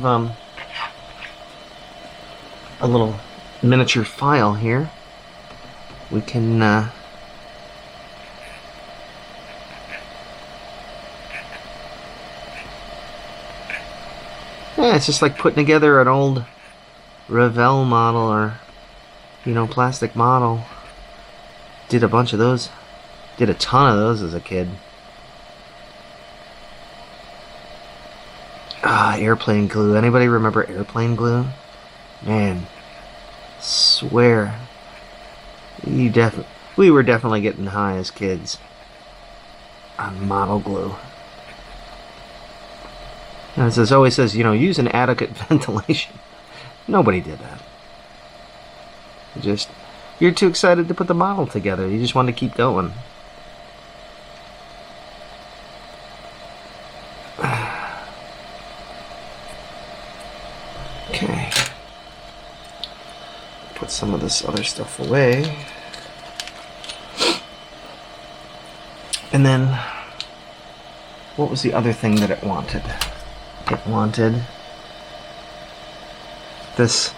um, a little miniature file here. We can yeah, it's just like putting together an old Revell model or, you know, plastic model. Did a bunch of those. Did a ton of those as a kid. Ah, airplane glue. Anybody remember airplane glue? Man, swear. We were definitely getting high as kids on model glue. And it always says, you know, use an adequate ventilation. Nobody did that. You're too excited to put the model together. You just want to keep going. Okay. Put some of this other stuff away. And then, what was the other thing that it wanted? It wanted this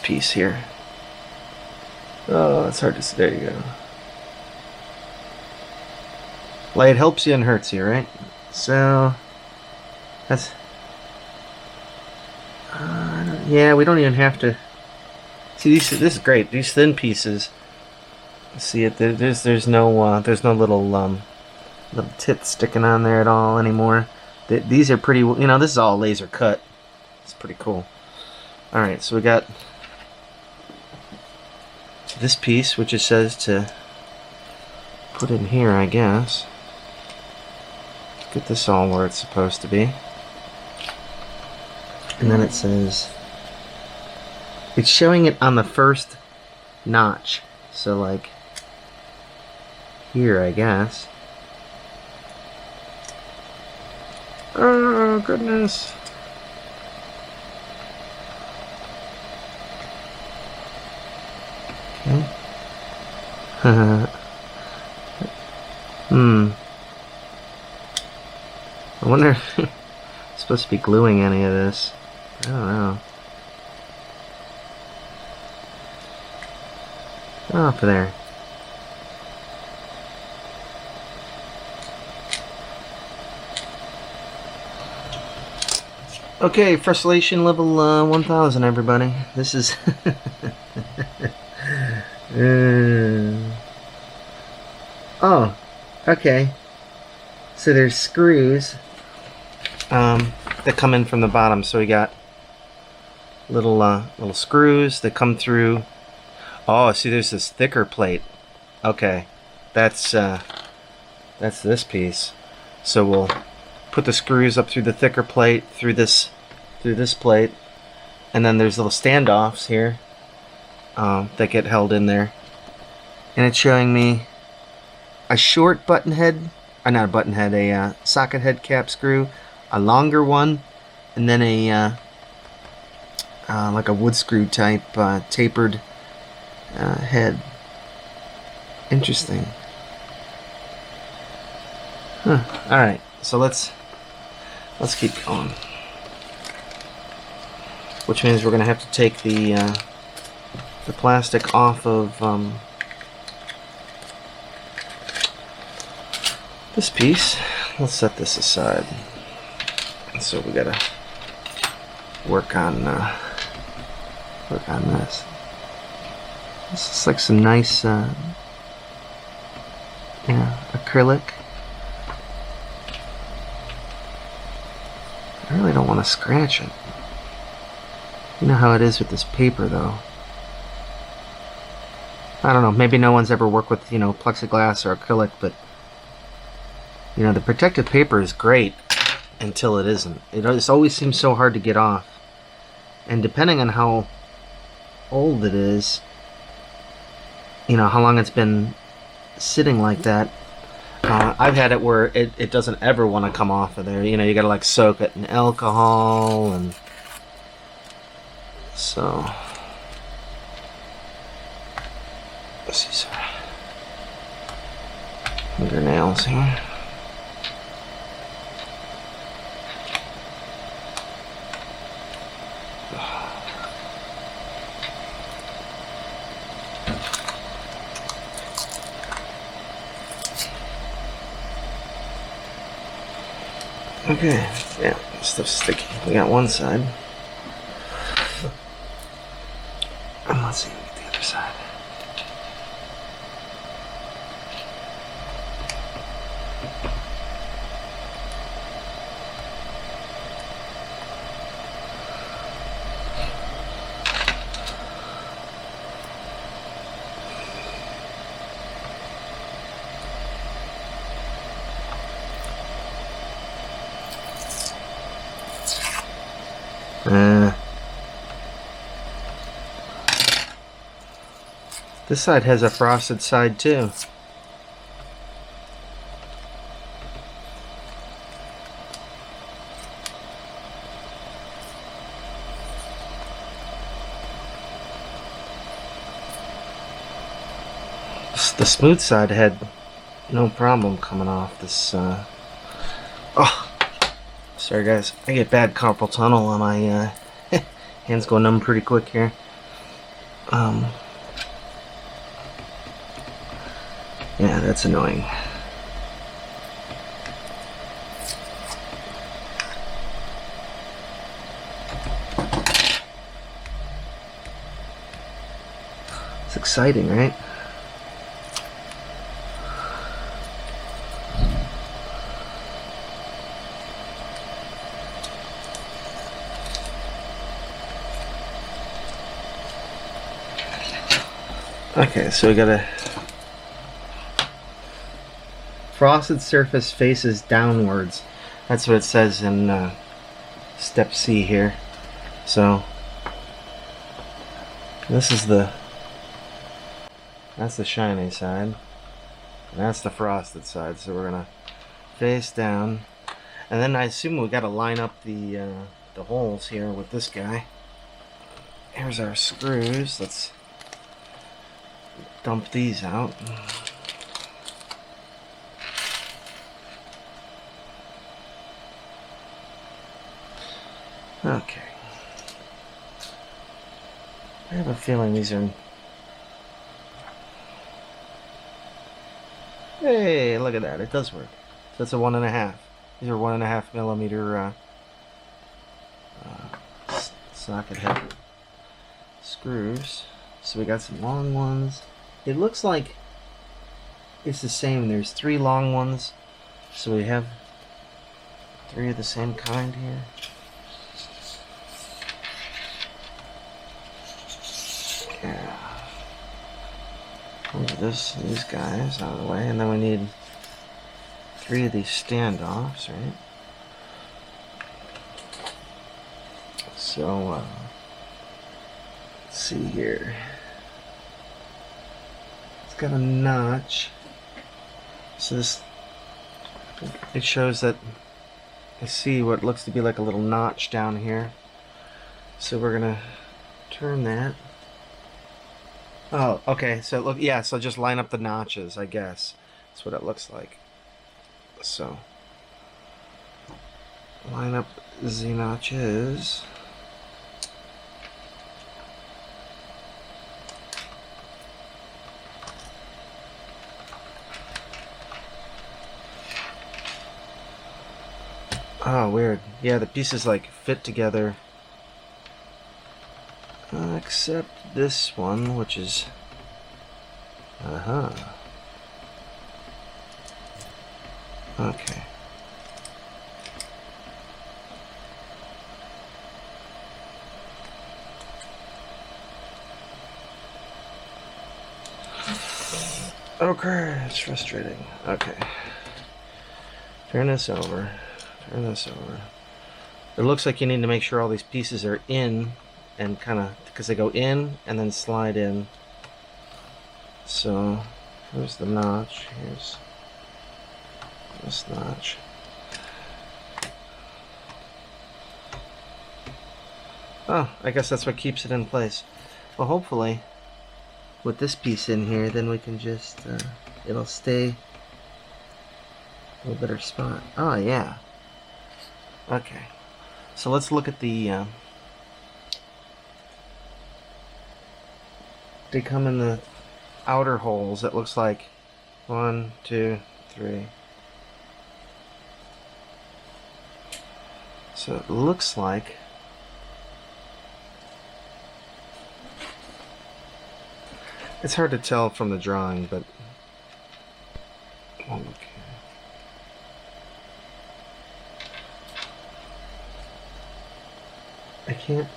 piece here. Oh, it's hard to see. There you go. Light helps you and hurts you, right? So, that's... yeah, we don't even have to... See, this is great. These thin pieces... See it? There's no little tit sticking on there at all anymore. These are pretty... You know, this is all laser cut. It's pretty cool. Alright, so we got this piece, which it says to put in here, I guess. Get this all where it's supposed to be. And then it says... It's showing it on the first notch. So, like... Here, I guess. Oh, goodness. Okay. I wonder if I'm supposed to be gluing any of this. I don't know. Oh, up there. Okay, frustration level 1000, everybody. This is... Oh, okay. So there's screws that come in from the bottom. So we got little screws that come through. Oh, see, there's this thicker plate. Okay, that's this piece. So we'll put the screws up through the thicker plate, through this plate, and then there's little standoffs here that get held in there. And it's showing me a short button head, not a button head, a socket head cap screw, a longer one, and then a like a wood screw type tapered head. Interesting. Huh. All right, so let's keep going. Which means we're gonna have to take the plastic off of this piece. Let's set this aside. So we gotta work on this. This is like some nice acrylic. I really don't want to scratch it. You know how it is with this paper, though. I don't know, maybe no one's ever worked with, you know, plexiglass or acrylic, but, you know, the protective paper is great until it isn't. It always seems so hard to get off. And depending on how old it is, you know, how long it's been sitting like that, I've had it where it doesn't ever want to come off of there. You know, you gotta like soak it in alcohol, and so let's see some fingernails here. Okay, yeah, stuff's sticky. We got one side. And let's see, we get the other side. This side has a frosted side too. The smooth side had no problem coming off this. Oh, sorry guys, I get bad carpal tunnel and my hands go numb pretty quick here. Yeah, that's annoying. It's exciting, right? Okay, so we got a frosted surface faces downwards. That's what it says in step C here. So this is that's the shiny side, and that's the frosted side. So we're gonna face down, and then I assume we got to line up the holes here with this guy. Here's our screws. Let's dump these out. Okay. I have a feeling these are... Hey, look at that. It does work. So that's a 1.5. These are 1.5 millimeter socket head screws. So we got some long ones. It looks like it's the same. There's 3 long ones. So we have 3 of the same kind here. Yeah. Move these guys out of the way, and then we need 3 of these standoffs, right? So let's see here. It's got a notch. So this, it shows that I see what looks to be like a little notch down here. So we're gonna turn that. Oh, okay. So look, yeah. So just line up the notches, I guess. That's what it looks like. So line up the notches. Oh, weird. Yeah, the pieces like fit together. Except this one, which is... Okay. Okay, it's frustrating. Okay. Turn this over. Turn this over. It looks like you need to make sure all these pieces are in and kind of, because they go in and then slide in. So here's the notch. Here's this notch. Oh, I guess that's what keeps it in place. Well, hopefully with this piece in here, then we can just it'll stay a little better spot. Oh yeah. Okay, so let's look at the they come in the outer holes. It looks like 1, 2, 3. So it looks like it's hard to tell from the drawing, but okay. I can't.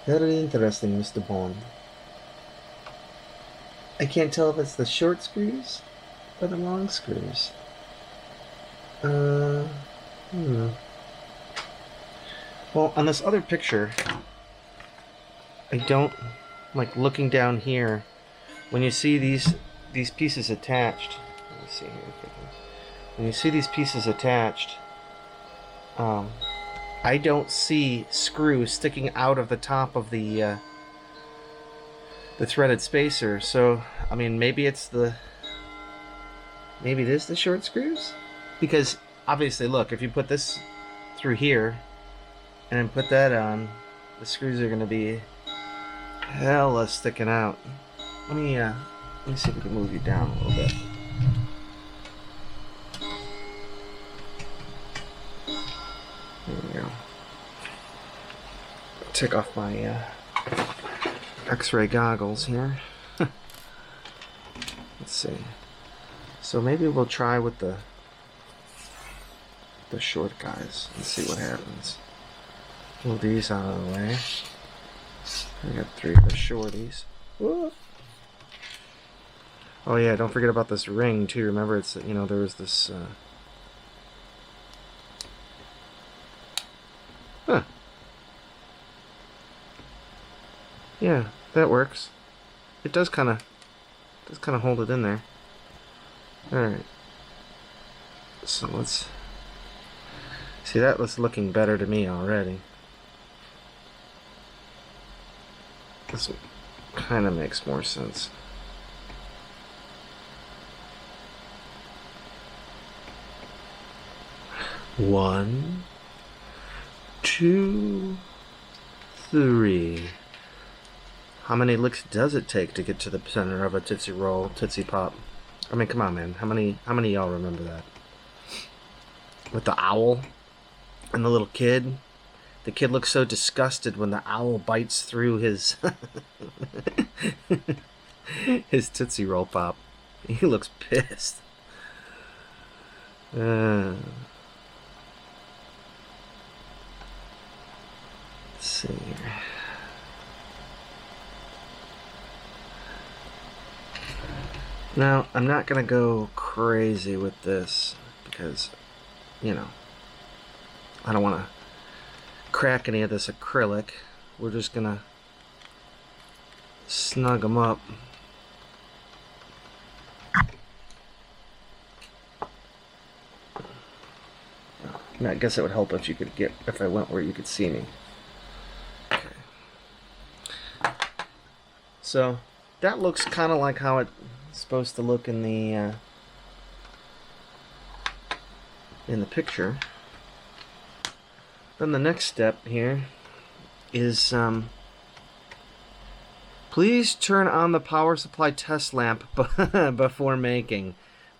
Very interesting, Mr. Bond. I can't tell if it's the short screws or the long screws. Well, on this other picture, I don't like looking down here. When you see these pieces attached, let me see here. When you see these pieces attached, I don't see screws sticking out of the top of the threaded spacer. So, I mean, maybe it is the short screws, because obviously, look, if you put this through here and then put that on, the screws are going to be hella sticking out. Let me see if we can move you down a little bit. There we go. Take off my X-ray goggles here. Let's see. So maybe we'll try with the short guys and see what happens. Move these out of the way. I got 3 of the shorties. Whoa. Oh yeah, don't forget about this ring too. Remember, it's, you know, there was this yeah, that works. It does kind of hold it in there. All right. So let's see, that was looking better to me already. This kind of makes more sense. One, 2, 3. How many licks does it take to get to the center of a Tootsie Roll, Tootsie Pop? I mean, come on, man. How many of y'all remember that? With the owl and the little kid. The kid looks so disgusted when the owl bites through his his Tootsie Roll Pop. He looks pissed. Let's see here. Now, I'm not going to go crazy with this because, you know, I don't want to crack any of this acrylic. We're just going to snug them up. I guess it would help if you could if I went where you could see me. Okay. So that looks kind of like how it's supposed to look in the picture. Then the next step here is please turn on the power supply test lamp before making.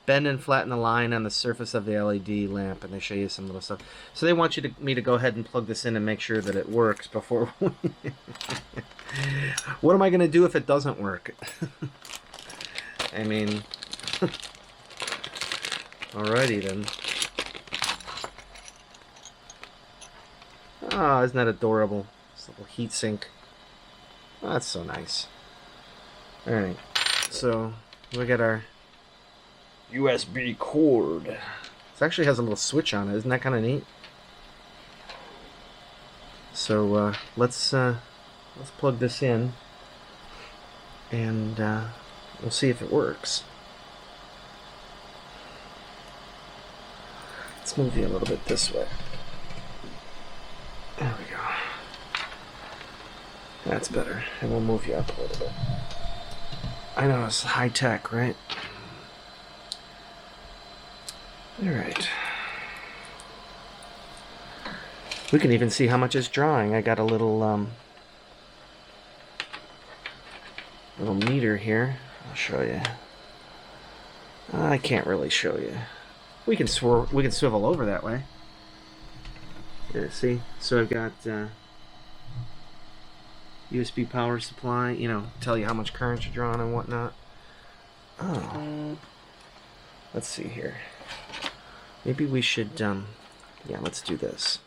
Bend and flatten the line on the surface of the LED lamp, and they show you some little stuff. So they want me to go ahead and plug this in and make sure that it works before. What am I going to do if it doesn't work? I mean, alrighty then. Oh, isn't that adorable? This little heat sink. Oh, that's so nice. Alright, so we got our USB cord. This actually has a little switch on it. Isn't that kind of neat? So let's plug this in, and we'll see if it works. Let's move you a little bit this way. There we go. That's better. And we'll move you up a little bit. I know, it's high tech, right? Alright. We can even see how much it's drawing. I got a little little meter here. I'll show you. I can't really show you. We can swivel over that way. Yeah, see? So I've got USB power supply, you know, tell you how much current you're drawing and whatnot. Oh. Let's see here. Maybe we should, yeah, let's do this.